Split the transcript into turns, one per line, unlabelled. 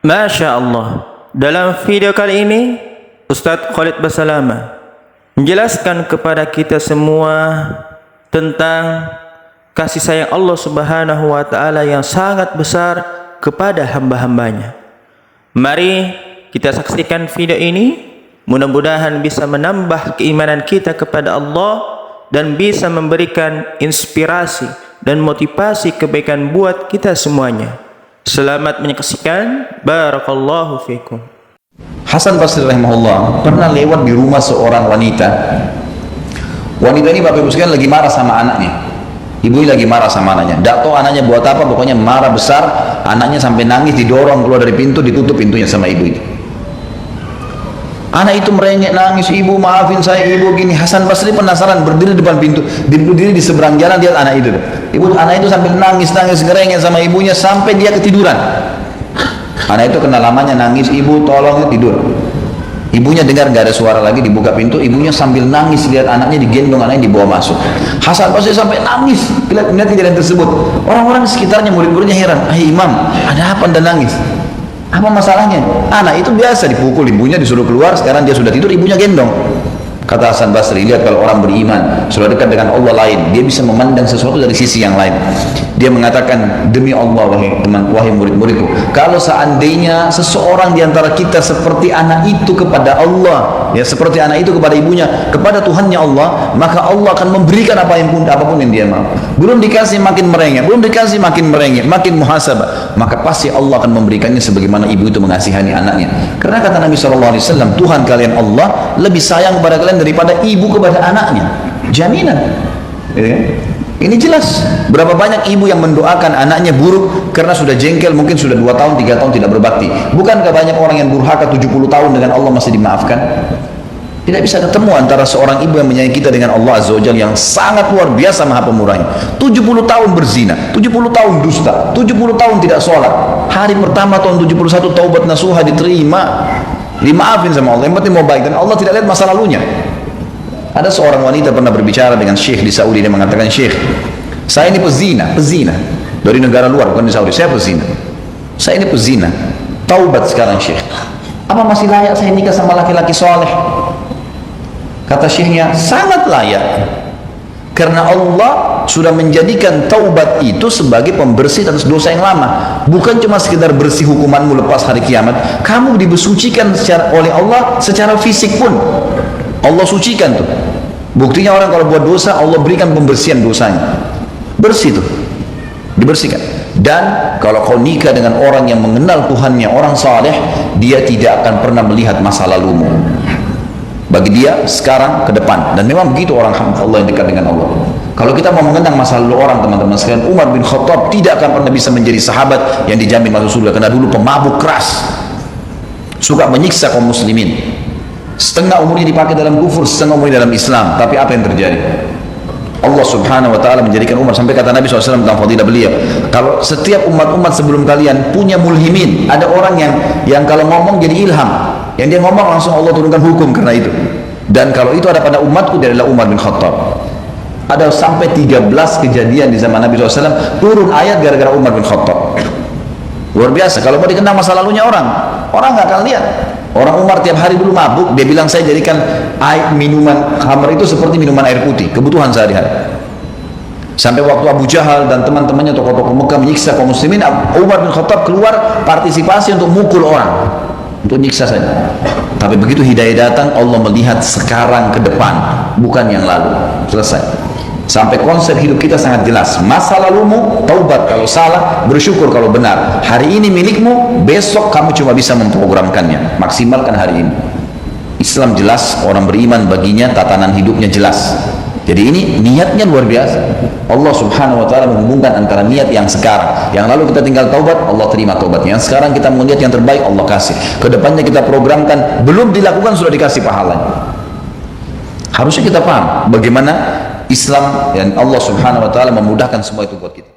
Masya Allah, dalam video kali ini Ustadz Khalid Basalamah menjelaskan kepada kita semua tentang kasih sayang Allah Subhanahu wa Ta'ala yang sangat besar kepada hamba-hambanya. Mari kita saksikan video ini, mudah-mudahan bisa menambah keimanan kita kepada Allah dan bisa memberikan inspirasi dan motivasi kebaikan buat kita semuanya. Selamat menyaksikan. Barakallahu fikum.
Hasan Basri rahimahullah pernah lewat di rumah seorang wanita. Wanita ini Bapak Ibu sekalian lagi marah sama anaknya. Ibu ini lagi marah sama anaknya. Tidak tahu anaknya buat apa, pokoknya marah besar. Anaknya sampai nangis, didorong keluar dari pintu, ditutup pintunya sama ibu ini. Anak itu merengek nangis, ibu maafin saya ibu gini. Hasan Basri penasaran, berdiri depan pintu, berdiri di seberang jalan, lihat anak itu. Anak itu sambil nangis ngerengek sama ibunya sampai dia ketiduran. Anak itu kenal lamanya nangis, ibu tolong, tidur. Ibunya dengar gak ada suara lagi, dibuka pintu, ibunya sambil nangis lihat anaknya digendong, anaknya dibawa masuk. Hasan Basri sampai nangis melihat kejadian tersebut. Orang-orang di sekitarnya, murid-muridnya heran, Imam, ada apa Anda nangis? Apa masalahnya? Anak itu biasa dipukul ibunya, disuruh keluar, sekarang dia sudah tidur, ibunya gendong. Kata Hasan Basri, lihat kalau orang beriman sudah dekat dengan Allah lain, dia bisa memandang sesuatu dari sisi yang lain. Dia mengatakan, demi Allah wahai murid-muridku, kalau seandainya seseorang di antara kita seperti anak itu kepada Allah, ya seperti anak itu kepada ibunya, kepada Tuhannya Allah, maka Allah akan memberikan apapun yang dia mau. Belum dikasih makin merengek, belum dikasih makin merengek, makin muhasabah, maka pasti Allah akan memberikannya sebagaimana ibu itu mengasihani anaknya. Karena kata Nabi SAW, Tuhan kalian Allah lebih sayang kepada kalian daripada ibu kepada anaknya. Jaminan. Ini jelas. Berapa banyak ibu yang mendoakan anaknya buruk karena sudah jengkel, mungkin sudah 2 tahun, 3 tahun tidak berbakti. Bukankah banyak orang yang durhaka 70 tahun dengan Allah masih dimaafkan? Tidak bisa ketemu antara seorang ibu yang menyayangi kita dengan Allah Azza wa Jalla yang sangat luar biasa maha pemurahnya. 70 tahun berzina, 70 tahun dusta, 70 tahun tidak sholat. Hari pertama tahun 71 taubat nasuha diterima, dimaafin sama Allah. Yang penting mau baik, dan Allah tidak lihat masa lalunya. Ada seorang wanita pernah berbicara dengan syekh di Saudi, dia mengatakan, syekh, saya ini pezina dari negara luar, bukan di Saudi, saya pezina, saya ini pezina, taubat sekarang syekh, apa masih layak saya nikah sama laki-laki soleh? Kata syekhnya, sangat layak, karena Allah sudah menjadikan taubat itu sebagai pembersih atas dosa yang lama. Bukan cuma sekedar bersih hukumanmu lepas hari kiamat, kamu dibesucikan oleh Allah secara fisik pun. Allah sucikan tuh. Buktinya orang kalau buat dosa, Allah berikan pembersihan dosanya. Bersih tuh, dibersihkan. Dan kalau kau nikah dengan orang yang mengenal Tuhannya, orang saleh, dia tidak akan pernah melihat masa lalumu. Bagi dia sekarang ke depan. Dan memang begitu orang Allah yang dekat dengan Allah. Kalau kita mau mengenang masa lalu orang, teman-teman sekalian, Umar bin Khattab tidak akan pernah bisa menjadi sahabat yang dijamin masuk surga, karena dulu pemabuk keras, suka menyiksa kaum muslimin. Setengah umurnya dipakai dalam kufur, setengah umurnya dalam Islam. Tapi apa yang terjadi? Allah Subhanahu wa Ta'ala menjadikan Umar, sampai kata Nabi SAW tentang fadilah beliau, kalau setiap umat-umat sebelum kalian punya mulhimin, ada orang yang kalau ngomong jadi ilham, yang dia ngomong langsung Allah turunkan hukum karena itu. Dan kalau itu ada pada umatku, dia adalah Umar bin Khattab. Ada sampai 13 kejadian di zaman Nabi SAW turun ayat gara-gara Umar bin Khattab. Luar biasa. Kalau mau dikenang masa lalunya orang nggak akan lihat. Orang Umar tiap hari dulu mabuk, dia bilang saya jadikan air minuman khamr itu seperti minuman air putih, kebutuhan sehari-hari. Sampai waktu Abu Jahal dan teman-temannya tokoh-tokoh Mekah menyiksa kaum muslimin, Umar bin Khattab keluar partisipasi untuk mukul orang, untuk nyiksa saja. Tapi begitu hidayah datang, Allah melihat sekarang ke depan, bukan yang lalu. Selesai. Sampai konsep hidup kita sangat jelas. Masa lalumu, taubat kalau salah, bersyukur kalau benar. Hari ini milikmu, besok kamu cuma bisa memprogramkannya. Maksimalkan hari ini. Islam jelas, orang beriman baginya tatanan hidupnya jelas. Jadi ini niatnya luar biasa. Allah Subhanahu wa Ta'ala menghubungkan antara niat yang sekarang, yang lalu kita tinggal taubat, Allah terima taubatnya. Yang sekarang kita mau niat yang terbaik, Allah kasih. Kedepannya kita programkan, belum dilakukan sudah dikasih pahalanya. Harusnya kita paham bagaimana Islam dan Allah Subhanahu wa Ta'ala memudahkan semua itu buat kita.